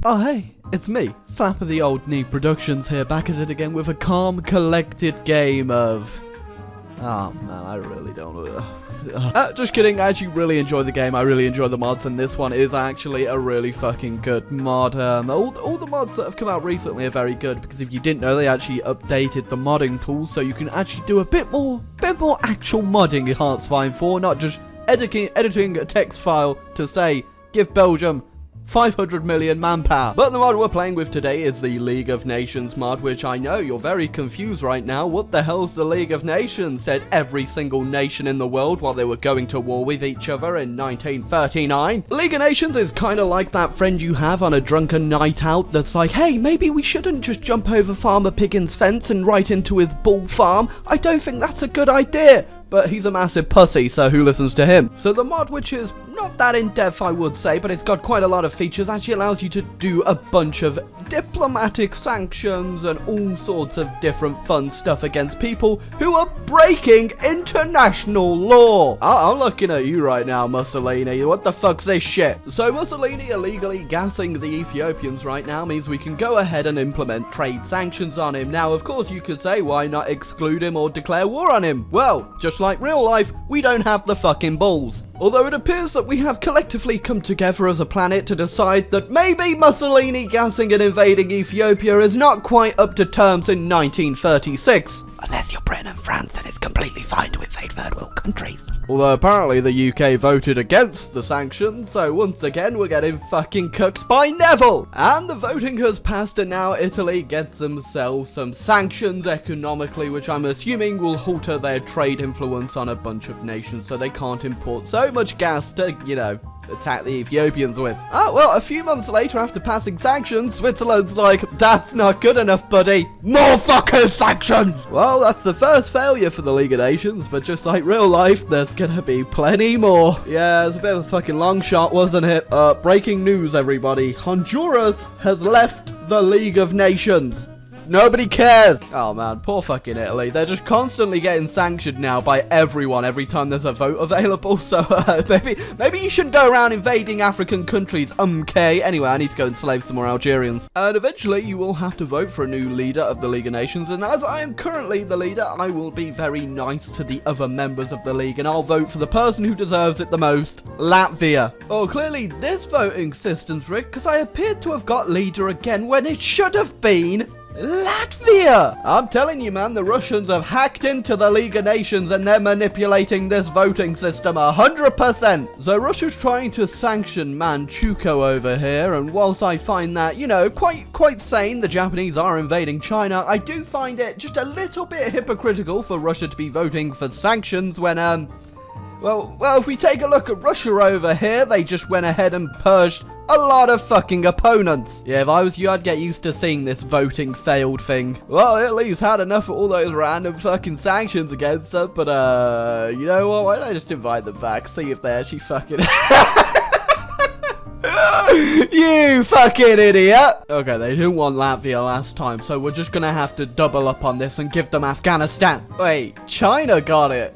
Oh hey, it's me, Slap of the Old Knee Productions here, back at it again with a calm, collected game of... Oh man, I really don't know. Just kidding, I actually really enjoy the game, I really enjoy the mods, and this one is actually a really fucking good mod. All the mods that have come out recently are very good, because if you didn't know, they actually updated the modding tools, so you can actually do a bit more actual modding in Hearts-Fine 4, not just editing a text file to say, give Belgium 500 million manpower. But the mod we're playing with today is the League of Nations mod, which I know you're very confused right now. What the hell's the League of Nations? Said every single nation in the world while they were going to war with each other in 1939. League of Nations is kind of like that friend you have on a drunken night out that's like, hey, maybe we shouldn't just jump over Farmer Piggins' fence and right into his bull farm. I don't think that's a good idea. But he's a massive pussy, so who listens to him? So the mod, which is not that in-depth, I would say, but it's got quite a lot of features, actually allows you to do a bunch of diplomatic sanctions and all sorts of different fun stuff against people who are breaking international law. I'm looking at you right now, Mussolini. What the fuck's this shit? So Mussolini illegally gassing the Ethiopians right now means we can go ahead and implement trade sanctions on him. Now, of course, you could say, why not exclude him or declare war on him? Well, just like real life, we don't have the fucking balls. Although it appears that we have collectively come together as a planet to decide that maybe Mussolini gassing and invading Ethiopia is not quite up to terms in 1936. Unless you're Britain and France, then it's completely fine to invade third world countries. Although apparently the UK voted against the sanctions, so once again we're getting fucking cooked by Neville! And the voting has passed, and now Italy gets themselves some sanctions economically, which I'm assuming will alter their trade influence on a bunch of nations, so they can't import so much gas to, you know, attack the Ethiopians with. Well, a few months later after passing sanctions, Switzerland's like, that's not good enough, buddy. More fucking sanctions! Well, that's the first failure for the League of Nations, but just like real life, there's gonna be plenty more. Yeah, it's a bit of a fucking long shot, wasn't it? Breaking news, everybody. Honduras has left the League of Nations. Nobody cares. Oh man, poor fucking Italy. They're just constantly getting sanctioned now by everyone every time there's a vote available. So maybe you shouldn't go around invading African countries. Okay. Anyway, I need to go and slave some more Algerians. And eventually you will have to vote for a new leader of the League of Nations. And as I am currently the leader, I will be very nice to the other members of the league. And I'll vote for the person who deserves it the most. Latvia. Oh, clearly this voting system's rigged because I appeared to have got leader again when it should have been Latvia! I'm telling you, man, the Russians have hacked into the League of Nations and they're manipulating this voting system 100%. So Russia's trying to sanction Manchukuo over here, and whilst I find that, you know, quite sane, the Japanese are invading China, I do find it just a little bit hypocritical for Russia to be voting for sanctions when, well, if we take a look at Russia over here, they just went ahead and purged a lot of fucking opponents. Yeah, if I was you, I'd get used to seeing this voting failed thing. Well, Italy's had enough of all those random fucking sanctions against her, but, you know what? Why don't I just invite them back, see if they actually fucking... You fucking idiot! Okay, they didn't want Latvia last time, so we're just gonna have to double up on this and give them Afghanistan. Wait, China got it.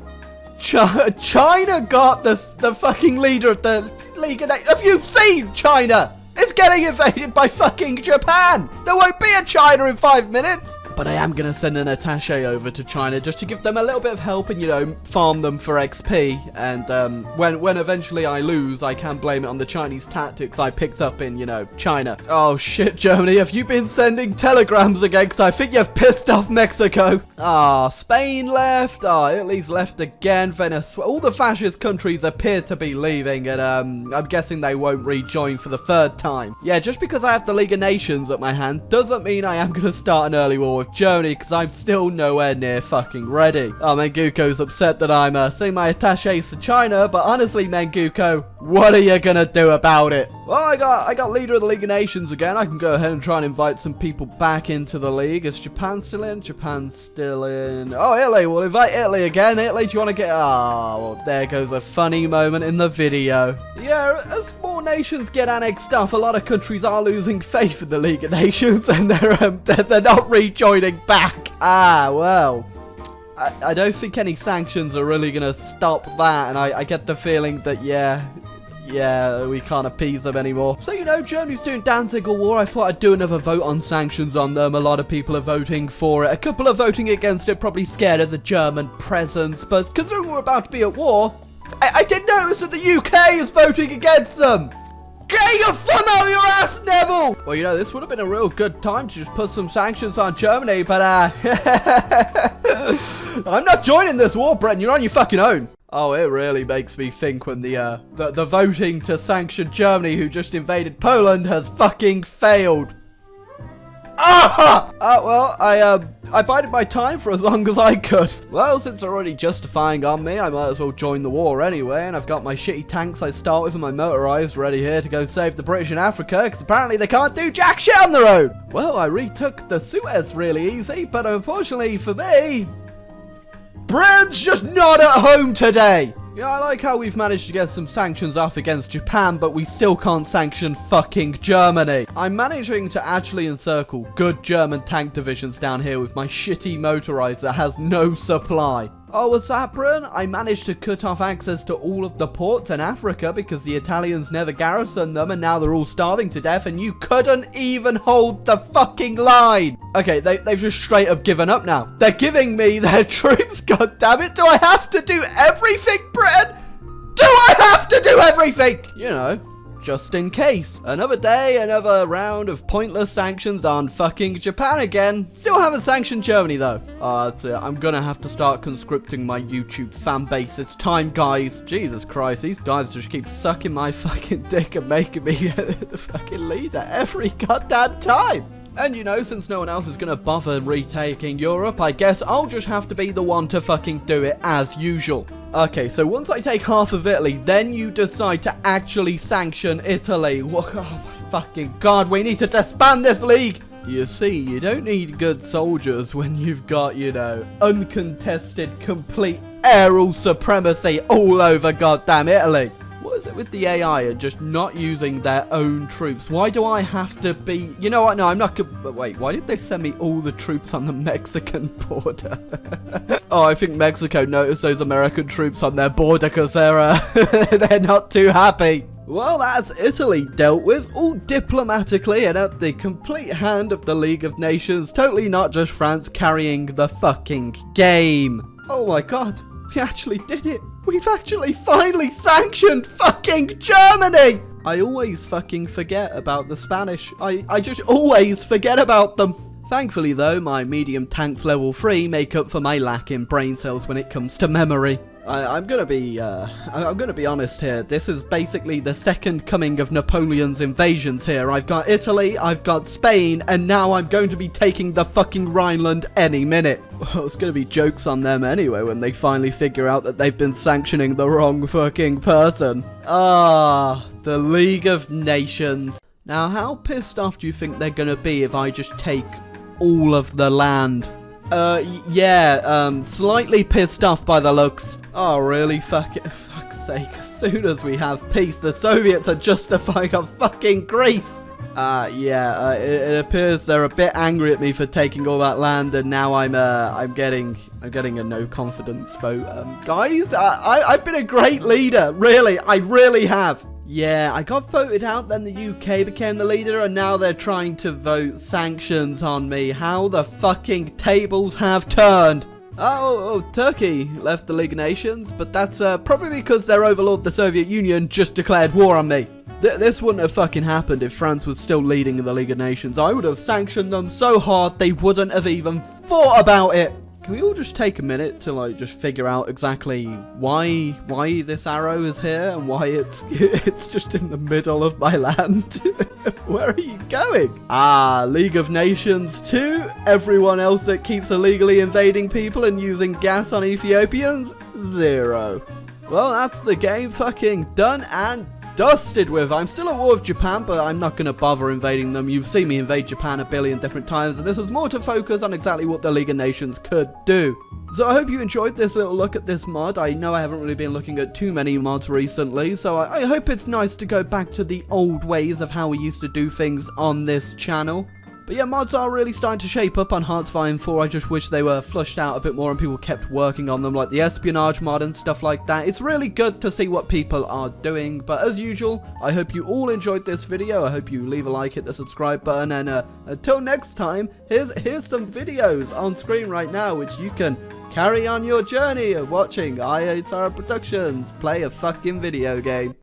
China got the fucking leader of the League of Nations. Have you seen China? It's getting invaded by fucking Japan. There won't be a China in 5 minutes. But I am going to send an attaché over to China just to give them a little bit of help and, you know, farm them for XP. And when eventually I lose, I can blame it on the Chinese tactics I picked up in, you know, China. Oh, shit, Germany. Have you been sending telegrams again? Because I think you've pissed off Mexico. Ah, Spain left. Ah, Italy's left again. Venezuela. All the fascist countries appear to be leaving. And I'm guessing they won't rejoin for the third time. Yeah, just because I have the League of Nations at my hand doesn't mean I am going to start an early war with Germany, because I'm still nowhere near fucking ready. Oh, Menguko's upset that I'm sending my attachés to China, but honestly, Menguko, what are you gonna do about it? Well, I got leader of the League of Nations again. I can go ahead and try and invite some people back into the league. Is Japan still in? Japan's still in. Oh, Italy. We'll invite Italy again. Italy, do you want to get... Oh, well, there goes a funny moment in the video. Yeah, as more nations get annexed off, a lot of countries are losing faith in the League of Nations, and they're not rejoining back. Ah, well. I don't think any sanctions are really going to stop that, and I get the feeling that, yeah, Yeah, we can't appease them anymore. So, you know, Germany's doing Danziger War. I thought I'd do another vote on sanctions on them. A lot of people are voting for it. A couple are voting against it, probably scared of the German presence. But considering we're about to be at war, I did notice that the UK is voting against them. Get your thumb out of your ass, Neville! Well, you know, this would have been a real good time to just put some sanctions on Germany, but, I'm not joining this war, Britain. You're on your fucking own. Oh, it really makes me think when the voting to sanction Germany, who just invaded Poland, has fucking failed. Ah! Well, I bided my time for as long as I could. Well, since they're already justifying on me, I might as well join the war anyway, and I've got my shitty tanks I start with and my motorized ready here to go save the British in Africa, because apparently they can't do jack shit on their own. Well, I retook the Suez really easy, but unfortunately for me, Britain's just not at home today. Yeah, I like how we've managed to get some sanctions off against Japan, but we still can't sanction fucking Germany. I'm managing to actually encircle good German tank divisions down here with my shitty motorized that has no supply. Oh, what's that, Britain? I managed to cut off access to all of the ports in Africa because the Italians never garrisoned them and now they're all starving to death and you couldn't even hold the fucking line. Okay, they've just straight up given up now. They're giving me their troops, goddammit. Do I have to do everything, Britain? Do I have to do everything? You know, just in case. Another day, another round of pointless sanctions on fucking Japan again. Still haven't sanctioned Germany though. That's it. I'm gonna have to start conscripting my YouTube fan base. It's time, guys. Jesus Christ, these guys just keep sucking my fucking dick and making me the fucking leader every goddamn time. And you know, since no one else is gonna bother retaking Europe, I guess I'll just have to be the one to fucking do it as usual. Okay, so once I take half of Italy, then you decide to actually sanction Italy. Oh my fucking god, we need to disband this league! You see, you don't need good soldiers when you've got, you know, uncontested, complete aerial supremacy all over goddamn Italy. What is it with the AI and just not using their own troops? Why do I have to be... You know what? No, I'm not gonna... Wait, why did they send me all the troops on the Mexican border? Oh, I think Mexico noticed those American troops on their border because they're not too happy. Well, that's Italy dealt with, all diplomatically and at the complete hand of the League of Nations. Totally not just France carrying the fucking game. Oh my god, we actually did it. We've actually finally sanctioned fucking Germany! I always fucking forget about the Spanish. I just always forget about them. Thankfully though, my medium tanks level 3 make up for my lack in brain cells when it comes to memory. I'm gonna be honest here. This is basically the second coming of Napoleon's invasions here. I've got Italy, I've got Spain, and now I'm going to be taking the fucking Rhineland any minute. Well, it's gonna be jokes on them anyway when they finally figure out that they've been sanctioning the wrong fucking person. Ah, the League of Nations. Now, how pissed off do you think they're gonna be if I just take all of the land? Slightly pissed off by the looks. Oh, really? Fuck's sake. As soon as we have peace, the Soviets are justifying a fucking Greece. It appears they're a bit angry at me for taking all that land, and now I'm getting a no confidence vote. Guys, I've been a great leader. Really, I really have. Yeah, I got voted out, then the UK became the leader, and now they're trying to vote sanctions on me. How the fucking tables have turned. Oh, Turkey left the League of Nations, but that's probably because their overlord, the Soviet Union, just declared war on me. This wouldn't have fucking happened if France was still leading the League of Nations. I would have sanctioned them so hard they wouldn't have even thought about it. Can we all just take a minute to like just figure out exactly why this arrow is here and why it's just in the middle of my land? Where are you going? Ah, League of Nations 2. Everyone else that keeps illegally invading people and using gas on Ethiopians, 0. Well, that's the game fucking done and dusted with. I'm still at war with Japan, but I'm not going to bother invading them. You've seen me invade Japan a billion different times, and this was more to focus on exactly what the League of Nations could do. So I hope you enjoyed this little look at this mod. I know I haven't really been looking at too many mods recently, so I hope it's nice to go back to the old ways of how we used to do things on this channel. But yeah, mods are really starting to shape up on Hearts of Iron 4. I just wish they were flushed out a bit more and people kept working on them, like the espionage mod and stuff like that. It's really good to see what people are doing. But as usual, I hope you all enjoyed this video. I hope you leave a like, hit the subscribe button, and until next time, here's some videos on screen right now which you can carry on your journey of watching IATara Productions play a fucking video game.